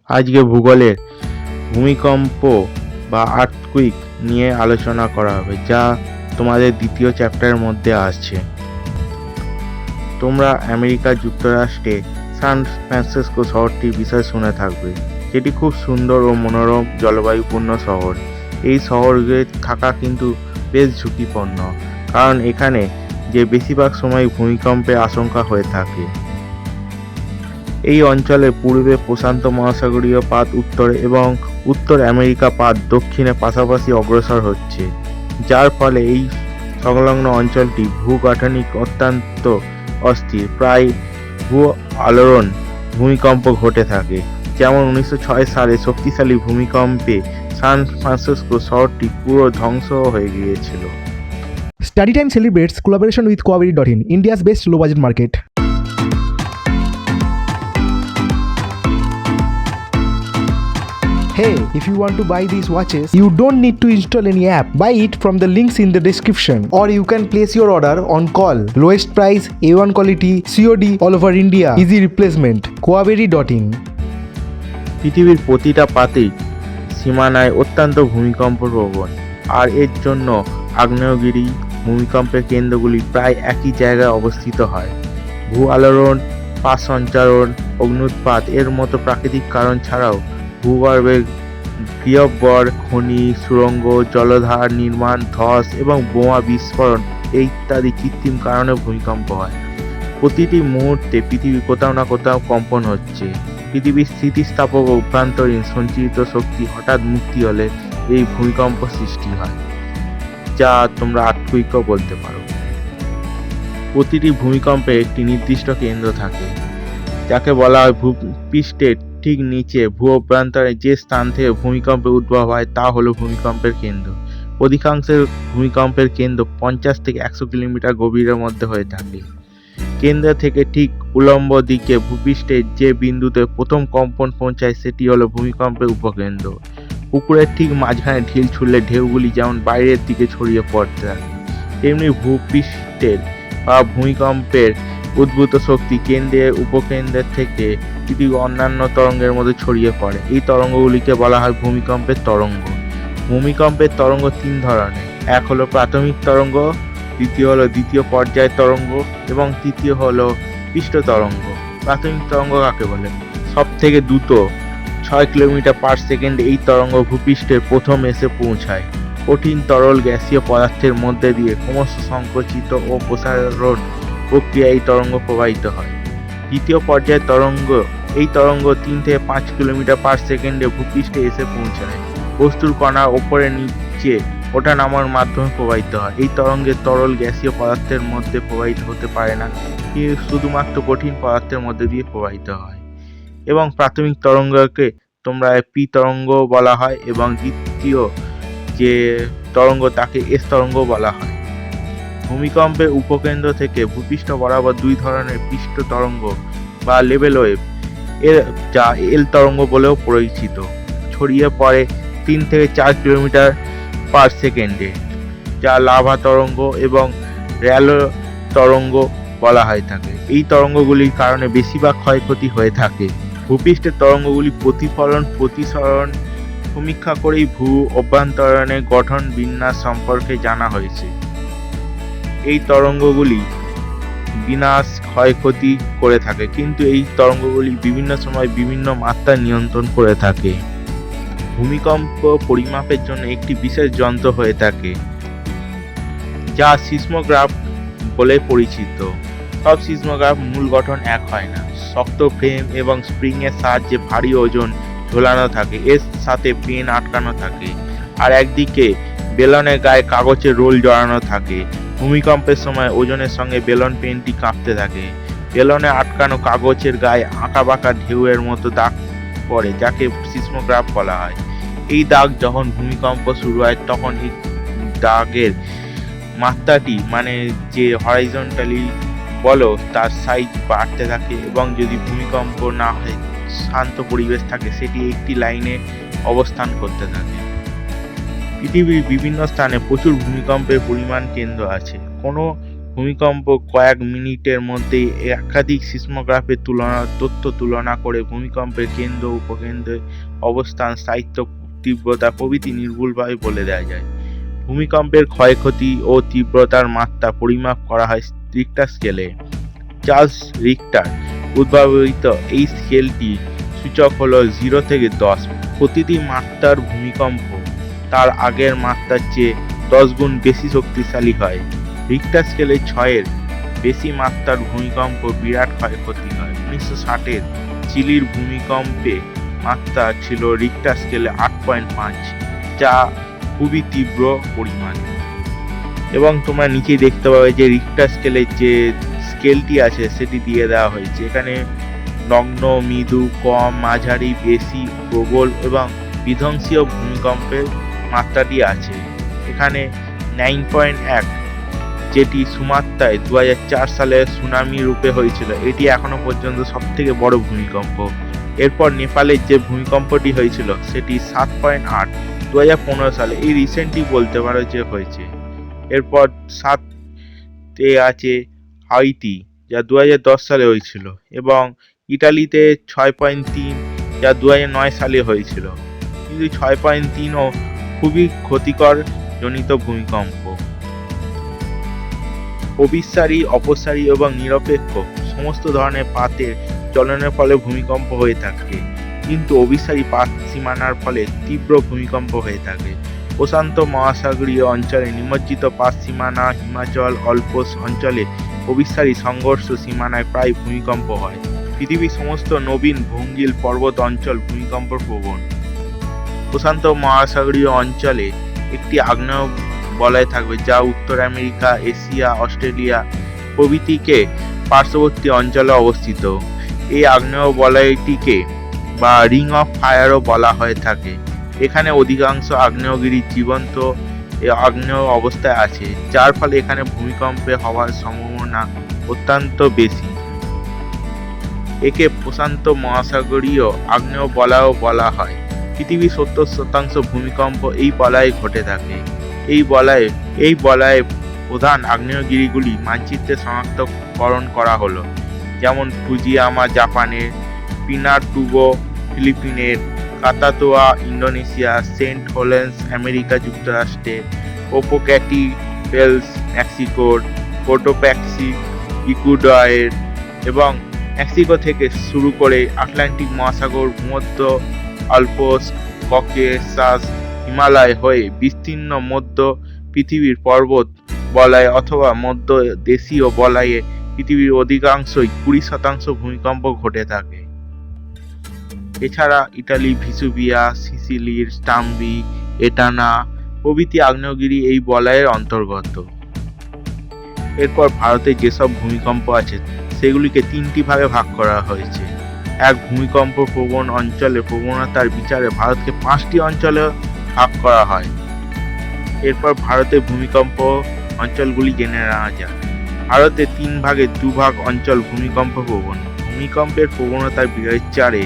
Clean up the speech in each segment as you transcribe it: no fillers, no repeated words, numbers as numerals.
আজকে ভূগোলের ভূমিকম্প বা আর্থকুইক নিয়ে আলোচনা করা হবে, যা তোমাদের দ্বিতীয় চ্যাপ্টারের মধ্যে আসছে। তোমরা আমেরিকা যুক্তরাষ্ট্রে সান ফ্রান্সিসকো শহরটির বিষয়ে শুনে থাকবে, যেটি খুব সুন্দর ও মনোরম জলবায়ুপূর্ণ শহর। এই শহরে থাকা কিন্তু বেশ ঝুঁকিপূর্ণ, কারণ এখানে যে বেশিরভাগ সময় ভূমিকম্পের আশঙ্কা হয়ে থাকে। এই অঞ্চলে পূর্বে প্রশান্ত মহাসাগরীয় পাত উত্তরে এবং উত্তর আমেরিকা পাত দক্ষিণে পাশাপাশি অগ্রসর হচ্ছে, যার ফলে এই সংলগ্ন অঞ্চলটি ভূগাঠনিক অত্যন্ত অস্থির। প্রায় ভূ আলোড়ন ভূমিকম্প ঘটে থাকে, যেমন 1906 সালে শক্তিশালী ভূমিকম্পে সান ফ্রান্সিসকো শহরটি পুরো ধ্বংস হয়ে গিয়েছিল। Study Time celebrates collaboration with Quaveri.in, India's best low budget market. Hey, if you want to buy these watches, you don't need to install any app. Buy it from the links in the description, or you can place your order on call. Lowest price, A1 quality, COD all over India. Easy replacement. Quaveri.in. পৃথিবীর প্রতিটা পাতেই সীমানায় অত্যন্ত ভূমিকম্প প্রবণ, আর এর জন্য আগ্নেয়গিরি ভূমিকম্পের কেন্দ্রগুলি প্রায় একই জায়গায় অবস্থিত হয়। ভূ আলোড়ন, পাত সঞ্চারণ, অগ্ন্যুৎপাত এর মতো প্রাকৃতিক কারণ ছাড়াও ভূগর্ভে গহ্বর, খনি, সুড়ঙ্গ, জলাধার নির্মাণ, ধস এবং বোমা বিস্ফোরণ ইত্যাদি কৃত্রিম কারণে ভূমিকম্প হয়। প্রতিটি মুহূর্তে পৃথিবী কোথাও না কোথাও কম্পন হচ্ছে। পৃথিবীর স্থিতিস্থাপক অভ্যন্তরীণ সঞ্চিত শক্তি হঠাৎ মুক্তি হলে এই ভূমিকম্প সৃষ্টি হয়, যা তোমরা আর্থকুইকও বলতে পারো। প্রতিটি ভূমিকম্পে একটি নির্দিষ্ট কেন্দ্র থাকে, যাকে বলা হয় ভূপৃষ্ঠের ঠিক নিচে ভূ অভ্যন্তরে যে স্থান থেকে ভূমিকম্পের উদ্ভব হয় তা হলো ভূমিকম্পের কেন্দ্র। অধিকাংশ ভূমিকম্পের কেন্দ্র 50 থেকে 100 কিলোমিটার গভীরের মধ্যে হয়ে থাকে। কেন্দ্র থেকে ঠিক উল্লম্ব দিকে ভূপৃষ্ঠের যে বিন্দুতে প্রথম কম্পন পৌঁছায় সেটি হলো ভূমিকম্পের উপকেন্দ্র। পুকুরের ঠিক মাঝখানে ঢিল ছুড়লে ঢেউগুলি যেমন বাইরের দিকে ছড়িয়ে পড়তে থাকে, তেমনি ভূপৃষ্ঠের বা ভূমিকম্পের উদ্ভূত শক্তি কেন্দ্রের উপকেন্দ্রের থেকে পৃথিবীর অন্যান্য তরঙ্গের মধ্যে ছড়িয়ে পড়ে। এই তরঙ্গগুলিকে বলা হয় ভূমিকম্পের তরঙ্গ। ভূমিকম্পের তরঙ্গ 3 ধরনের। এক হলো প্রাথমিক তরঙ্গ, দ্বিতীয় হলো দ্বিতীয় পর্যায়ের তরঙ্গ এবং তৃতীয় হলো পৃষ্ঠ তরঙ্গ। প্রাথমিক তরঙ্গ কাকে বলে? সব থেকে দ্রুত 6 কিলোমিটার পার সেকেন্ড এই তরঙ্গ ভূপৃষ্ঠের প্রথম এসে পৌঁছায়। কঠিন তরল গ্যাসীয় পদার্থের মধ্যে দিয়ে ক্রমশ সংকুচিত ও প্রসারণ প্রক্রিয়া এই তরঙ্গ প্রবাহিত হয়। দ্বিতীয় পর্যায়ের তরঙ্গ, এই তরঙ্গ 3 থেকে 5 কিলোমিটার পার সেকেন্ডে ভূপৃষ্ঠে এসে পৌঁছায়। বস্তুর কণা ওপরে নিচে ওঠা নামার মাধ্যমে প্রবাহিত হয়। এই তরঙ্গের তরল গ্যাসীয় পদার্থের মধ্যে প্রবাহিত হতে পারে না, কিন্তু শুধুমাত্র কঠিন পদার্থের মধ্যে দিয়ে প্রবাহিত হয়। এবং প্রাথমিক তরঙ্গকে তোমরা পি তরঙ্গ বলা হয় এবং দ্বিতীয় যে তরঙ্গ তাকে এস তরঙ্গ বলা হয়। ভূমিকম্পের উপকেন্দ্র থেকে ভূপৃষ্ঠ বরাবর 2 ধরনের পৃষ্ঠ তরঙ্গ বা লেভেল ওয়েভ, যা এল তরঙ্গ বলেও পরিচিত, ছড়িয়ে পড়ে 3 থেকে 4 কিলোমিটার পার সেকেন্ডে, যা লাভা তরঙ্গ এবং র্যালো তরঙ্গ বলা হয়ে থাকে। এই তরঙ্গগুলির কারণে বেশিরভাগ ক্ষয়ক্ষতি হয়ে থাকে। ভূপৃষ্ঠের তরঙ্গগুলি প্রতিফলন প্রতিসরণ সমীক্ষা করেই ভূ অভ্যন্তরণের গঠন বিন্যাস সম্পর্কে জানা হয়েছে। এই তরঙ্গগুলি বিনাশ ক্ষয়ক্ষতি করে থাকে, কিন্তু এই তরঙ্গগুলি বিভিন্ন সময় বিভিন্ন মাত্রা নিয়ন্ত্রণ করে থাকে। ভূমিকম্প পরিমাপের জন্য একটি বিশেষ যন্ত্র হয়ে থাকে, যা সিসমোগ্রাফ বলে পরিচিত। সব সিসমোগ্রাফ মূল গঠন এক হয় না। শক্ত ফ্রেম এবং স্প্রিং এর সাহায্যে ভারী ওজন ঝোলানো থাকে, এর সাথে পেন আটকানো থাকে, আর একদিকে বেলনের গায়ে কাগজের রোল জড়ানো থাকে। ভূমিকম্পের সময় ওজনের সঙ্গে বেলন পেনটি কাঁপতে থাকে। বেলনে আটকানো কাগজের গায়ে আঁকাবাঁকা ঢেউয়ের মতো দাগ পড়ে, যাকে সিসমোগ্রাফ বলা হয়। এই দাগ যখন ভূমিকম্প শুরু হয় তখন এই দাগের মাত্রাটি, মানে যে হরাইজন্টালি বলো, তার সাইজ বাড়তে থাকে, এবং যদি ভূমিকম্প না হয়, শান্ত পরিবেশ থাকে, সেটি একটি লাইনে অবস্থান করতে থাকে। পৃথিবীর বিভিন্ন স্থানে প্রচুর ভূমিকম্পের পরিমাণ কেন্দ্র আছে। কোনো ভূমিকম্প কয়েক মিনিটের মধ্যেই একাধিক সিসমোগ্রাফের তথ্য তুলনা করে ভূমিকম্পের কেন্দ্র, উপকেন্দ্রের অবস্থান, স্থায়িত্ব, তীব্রতা প্রভৃতি নির্ভুলভাবে বলে দেওয়া যায়। ভূমিকম্পের ক্ষয়ক্ষতি ও তীব্রতার মাত্রা পরিমাপ করা হয় রিক্টার স্কেলে। চার্লস রিক্টার উদ্ভাবিত এই স্কেলটি সূচক হলো 0 থেকে 10। প্রতিটি মাত্রার ভূমিকম্প তার আগের মাত্রার চেয়ে 10 গুণ বেশি শক্তিশালী হয়। রিক্টার স্কেলে 6-এর বেশি মাত্রার ভূমিকম্প বিরাট ক্ষয়ক্ষতি হয়। 1960-এর চিলির ভূমিকম্পে মাত্রা ছিল রিক্টার স্কেলে 8.5, যা খুবই তীব্র পরিমাণ। এবং তোমরা নিচে দেখতে পাবে যে রিক্টার স্কেলের যে স্কেলটি আছে সেটি দিয়ে দেওয়া হয়েছে। এখানে নগ্ন, মৃদু, কম, মাঝারি, বেশি, প্রবল এবং বিধ্বংসী ভূমিকম্পের মাত্রাটি আছে। এখানে 9.1 যেটি সুমাত্রায় 2004 সালে সুনামি রূপে হয়েছিল, এটি এখনো পর্যন্ত সবথেকে বড় ভূমিকম্প। এরপর নেপালের যে ভূমিকম্পটি হয়েছিল সেটি 7.8 2015 সালে, এই রিসেন্টলি বলতে পারো যে হয়েছে। এরপর 7-এ আছে হাইতি, যা 2010 সালে হয়েছিল, এবং ইটালিতে 6.3 যা 2009 সালে হয়েছিল। কিন্তু 6.3ও খুবই ক্ষতিকর জনিত ভূমিকম্প। অভিসারী, অপসারী এবং নিরপেক্ষ সমস্ত ধরনের পাতের চলনের ফলে ভূমিকম্প হয়ে থাকে, কিন্তু অভিসারী পাত সীমানার ফলে তীব্র ভূমিকম্প হয়ে থাকে। প্রশান্ত মহাসাগরীয় অঞ্চলে নিমজ্জিত পাত সীমানা, হিমাচল আল্পস অঞ্চলে অভিসারী সংঘর্ষ সীমানায় প্রায় ভূমিকম্প হয়। পৃথিবীর সমস্ত নবীন ভঙ্গিল পর্বত অঞ্চল ভূমিকম্প প্রবণ। প্রশান্ত মহাসাগরীয় অঞ্চলে একটি আগ্নেয় বলয় থাকবে, যা উত্তর আমেরিকা, এশিয়া, অস্ট্রেলিয়া প্রভৃতিকে পার্শ্ববর্তী অঞ্চলে অবস্থিত। এই আগ্নেয় বলয়টিকে বা রিং অফ ফায়ারও বলা হয়ে থাকে। এখানে অধিকাংশ আগ্নেয়গিরি জীবন্ত আগ্নেয় অবস্থায় আছে, যার ফলে এখানে ভূমিকম্প হওয়ার সম্ভাবনা অত্যন্ত বেশি। একে প্রশান্ত মহাসাগরীয় আগ্নেয় বলয়ও বলা হয়। পৃথিবীর 70% ভূমিকম্প এই বলয়ে ঘটে থাকে। এই বলয়ে প্রধান আগ্নেয়গিরিগুলি মানচিত্রে শনাক্তকরণ করা হলো, যেমন ফুজিয়ামা জাপানের, পিনাটুবো ফিলিপিনের, কাতাতোয়া ইন্দোনেশিয়া, সেন্ট হেলেন্স আমেরিকা যুক্তরাষ্ট্রে, পোপোক্যাটিপেলস মেক্সিকোর, কোটোপ্যাক্সি ইকুয়েডরের, এবং মেক্সিকো থেকে শুরু করে আটলান্টিক মহাসাগর, ভূমধ্য আল্পস, ককেসাস, হিমালয় হয়ে বিস্তীর্ণ মধ্য পৃথিবীর পর্বত বলয় অথবা মধ্য দেশীয় বলয়ে পৃথিবীর অধিকাংশই 20% ভূমিকম্প ঘটে থাকে। এছাড়া ইটালি ভিসুভিয়া, সিসিলির স্টাম্বি, এটানা প্রভৃতি আগ্নেয়গিরি এই বলয়ের অন্তর্গত। এরপর ভারতে যেসব ভূমিকম্প আছে সেগুলিকে 3টি ভাগে ভাগ করা হয়েছে। এক, ভূমিকম্প প্রবণ অঞ্চলের প্রবণতার বিচারে ভারতকে 5টি অঞ্চলে ভাগ করা হয়। এরপর ভারতের ভূমিকম্প অঞ্চলগুলি জেনে নেওয়া যাক। ভারতে 3 ভাগে 2 ভাগ অঞ্চল ভূমিকম্প প্রবণ। ভূমিকম্পের প্রবণতার বিচারে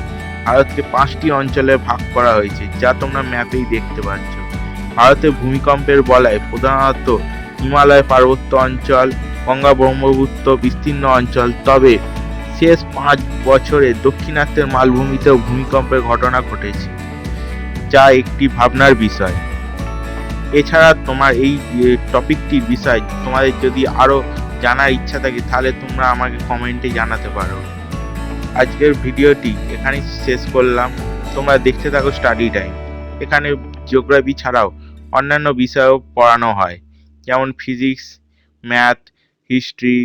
ভারতকে 5টি অঞ্চলে ভাগ করা হয়েছে, যা তোমরা ম্যাপেই দেখতে পাচ্ছ। ভারতের ভূমিকম্পের বলয় প্রধানত হিমালয় পার্বত্য অঞ্চল, গঙ্গা ব্রহ্মপুত্র বিস্তীর্ণ অঞ্চল, তবে শেষ 5 বছরে দাক্ষিণাত্যের মালভূমিতেও ভূমিকম্পের ঘটনা ঘটেছে, যা একটি ভাবনার বিষয়। এছাড়া তোমার এই টপিকটির বিষয় তোমাদের যদি আরও জানার ইচ্ছা থাকে তাহলে তোমরা আমাকে কমেন্টে জানাতে পারো। আজকের ভিডিওটি এখানেই শেষ করলাম। তোমরা দেখতে থাকো স্টাডি টাইম। এখানে জিওগ্রাফি ছাড়াও অন্যান্য বিষয়ও পড়ানো হয়, যেমন ফিজিক্স, ম্যাথ, হিস্ট্রি,